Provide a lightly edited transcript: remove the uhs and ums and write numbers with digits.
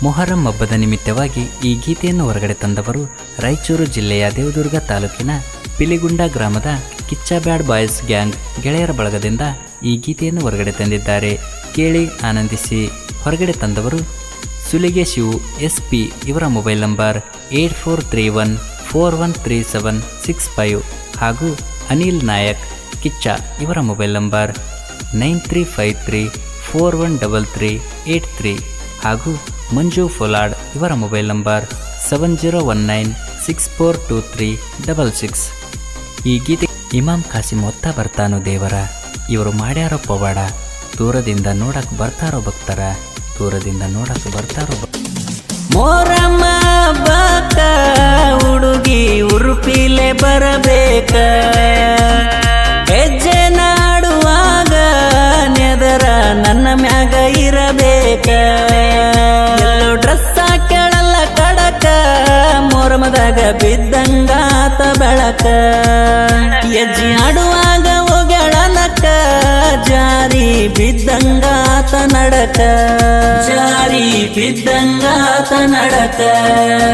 ಮೊಹರಂ ಹಬ್ಬದ ನಿಮಿತ್ತವಾಗಿ ಈ ಗೀತೆಯನ್ನು ಹೊರಗಡೆ ತಂದವರು ರಾಯಚೂರು ಜಿಲ್ಲೆಯ ದೇವದುರ್ಗ ತಾಲೂಕಿನ ಪಿಲಿಗುಂಡ ಗ್ರಾಮದ ಕಿಚ್ಚ ಬ್ಯಾಡ್ ಬಾಯ್ಸ್ ಗ್ಯಾಂಗ್ ಗೆಳೆಯರ ಬಳಗದಿಂದ ಈ ಗೀತೆಯನ್ನು ಹೊರಗಡೆ ತಂದಿದ್ದಾರೆ. ಕೇಳಿ ಆನಂದಿಸಿ. ಹೊರಗಡೆ ತಂದವರು ಸುಲಿಗೆ ಶಿವು SP ಇವರ ಮೊಬೈಲ್ ನಂಬರ್ 8431413765 ಹಾಗೂ ಅನಿಲ್ ನಾಯಕ್ ಕಿಚ್ಚ ಇವರ ಮೊಬೈಲ್ ನಂಬರ್ 9353413383 ಹಾಗೂ ಮಂಜು ಫೊಲಾಡ್ ಇವರ ಮೊಬೈಲ್ ನಂಬರ್ 7019642366. ಈ ಗೀತೆ ಇಮಾಮ್ ಕಾಸಿಮ್ ಒತ್ತ ಬರ್ತಾನೋ ದೇವರ, ಇವರು ಮಾಡ್ಯಾರೋ ಪವಾಡ, ದೂರದಿಂದ ನೋಡಕ್ ಬರ್ತಾರೋ ಭಕ್ತರ, ದೂರದಿಂದ ನೋಡಕ್ ಬರ್ತಾರೋ ಮೊಹರಂ ಹಬ್ಬಕ್ಕ ಹುಡುಗಿ ಉರುಪಿಲೆ ಬರಬೇಕ, ಹೆಜ್ಜೆ ನಾಡುವಾಗ ನೆದರ ನನ್ನ ಮ್ಯಾಗ ಇರಬೇಕ, ಎಲ್ಲೋ ಡ್ರೆಸ್ ಹಾಕ್ಯಾಳಲ್ಲ ಕಡಕ, ಮೊಹರಮದಾಗ ಬಿದ್ದಂಗಾತ ಬೆಳಕ, ಹೆಜ್ಜೆ ಆಡುವಾಗ ಹೋಗ್ಯಾಳನಕ್ಕ, ಜಾರಿ ಬಿದ್ದಂಗಾತ ನಡಕ, ಜಾರಿ ಬಿದ್ದಂಗಾತ ನಡಕ.